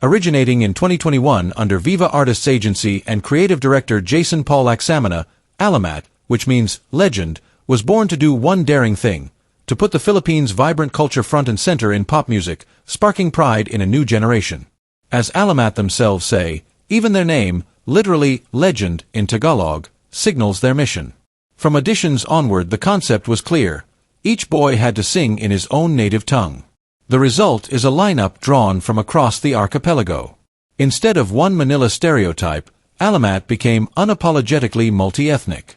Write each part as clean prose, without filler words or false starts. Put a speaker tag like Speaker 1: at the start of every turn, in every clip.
Speaker 1: Originating in 2021 under Viva Artists Agency and creative director Jason Paul Laksamana, ALAMAT, which means legend, was born to do one daring thing: to put the Philippines' vibrant culture front and center in pop music, sparking pride in a new generation. As ALAMAT themselves say, even their name, literally legend in Tagalog, signals their mission. From auditions onward, the concept was clear: each boy had to sing in his own native tongue. The result is a lineup drawn from across the archipelago. Instead of one Manila stereotype, ALAMAT became unapologetically multi-ethnic.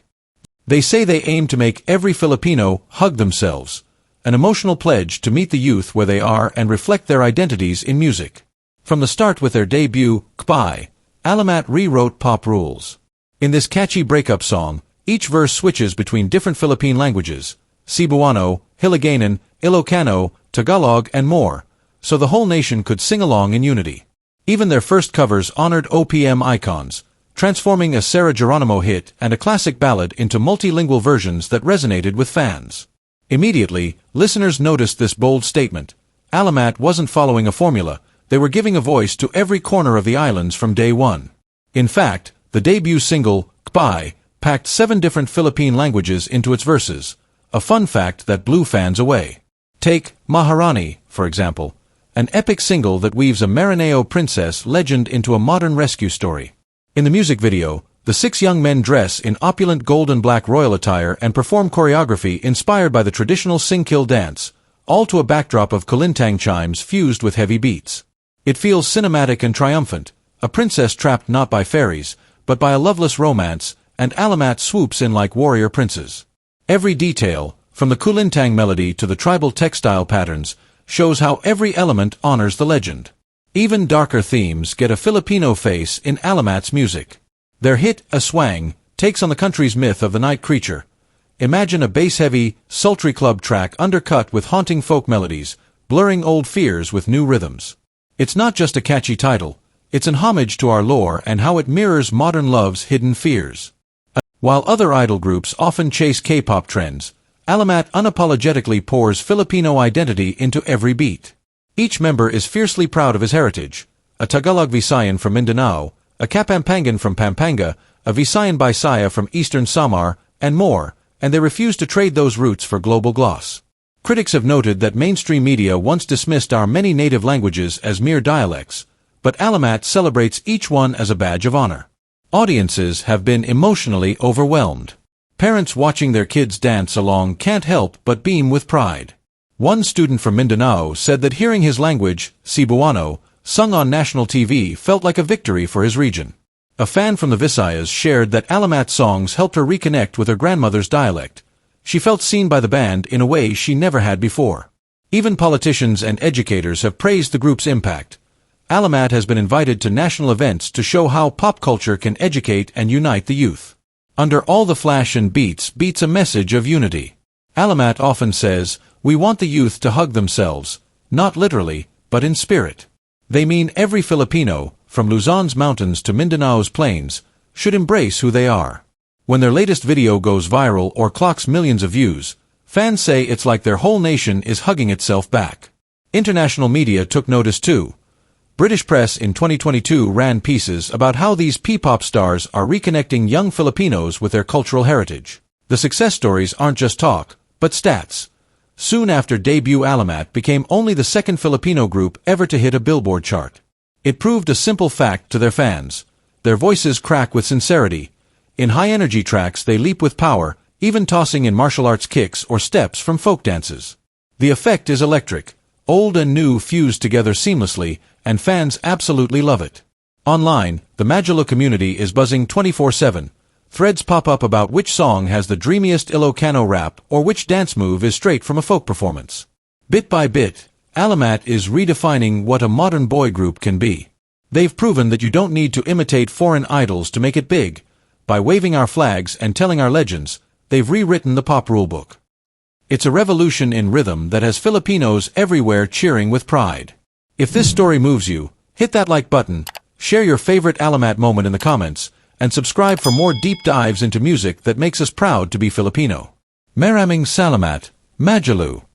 Speaker 1: They say they aim to make every Filipino hug themselves, an emotional pledge to meet the youth where they are and reflect their identities in music. From the start with their debut, Kbye, ALAMAT rewrote pop rules. In this catchy breakup song, each verse switches between different Philippine languages: Cebuano, Hiligaynon, Ilocano, Tagalog, and more, so the whole nation could sing along in unity. Even their first covers honored OPM icons, transforming a Sarah Geronimo hit and a classic ballad into multilingual versions that resonated with fans. Immediately, listeners noticed this bold statement. ALAMAT wasn't following a formula, they were giving a voice to every corner of the islands from day one. In fact, the debut single, Kbye, packed 7 different Philippine languages into its verses, a fun fact that blew fans away. Take Maharani, for example, an epic single that weaves a Maranao princess legend into a modern rescue story. In the music video, the 6 young men dress in opulent gold and black royal attire and perform choreography inspired by the traditional sing-kill dance, all to a backdrop of kulintang chimes fused with heavy beats. It feels cinematic and triumphant, a princess trapped not by fairies, but by a loveless romance, and ALAMAT swoops in like warrior princes. Every detail, from the kulintang melody to the tribal textile patterns, shows how every element honors the legend. Even darker themes get a Filipino face in ALAMAT's music. Their hit, Aswang, takes on the country's myth of the night creature. Imagine a bass-heavy, sultry club track undercut with haunting folk melodies, blurring old fears with new rhythms. It's not just a catchy title, it's an homage to our lore and how it mirrors modern love's hidden fears. While other idol groups often chase K-pop trends, ALAMAT unapologetically pours Filipino identity into every beat. Each member is fiercely proud of his heritage: a Tagalog Visayan from Mindanao, a Kapampangan from Pampanga, a Visayan Bisaya from Eastern Samar, and more, and they refuse to trade those roots for global gloss. Critics have noted that mainstream media once dismissed our many native languages as mere dialects, but ALAMAT celebrates each one as a badge of honor. Audiences have been emotionally overwhelmed. Parents watching their kids dance along can't help but beam with pride. One student from Mindanao said that hearing his language, Cebuano, sung on national TV felt like a victory for his region. A fan from the Visayas shared that ALAMAT songs helped her reconnect with her grandmother's dialect. She felt seen by the band in a way she never had before. Even politicians and educators have praised the group's impact. ALAMAT has been invited to national events to show how pop culture can educate and unite the youth. Under all the flash and beats a message of unity. ALAMAT often says, "We want the youth to hug themselves, not literally, but in spirit." They mean every Filipino, from Luzon's mountains to Mindanao's plains, should embrace who they are. When their latest video goes viral or clocks millions of views, fans say it's like their whole nation is hugging itself back. International media took notice too. British press in 2022 ran pieces about how these P-pop stars are reconnecting young Filipinos with their cultural heritage. The success stories aren't just talk, but stats. Soon after debut, ALAMAT became only the 2nd Filipino group ever to hit a Billboard chart. It proved a simple fact to their fans: their voices crack with sincerity. In high-energy tracks they leap with power, even tossing in martial arts kicks or steps from folk dances. The effect is electric. Old and new fuse together seamlessly, and fans absolutely love it. Online, the Magilo community is buzzing 24/7. Threads pop up about which song has the dreamiest Ilocano rap or which dance move is straight from a folk performance. Bit by bit, ALAMAT is redefining what a modern boy group can be. They've proven that you don't need to imitate foreign idols to make it big. By waving our flags and telling our legends, they've rewritten the pop rulebook. It's a revolution in rhythm that has Filipinos everywhere cheering with pride. If this story moves you, hit that like button, share your favorite ALAMAT moment in the comments, and subscribe for more deep dives into music that makes us proud to be Filipino. Maraming salamat, Magilo.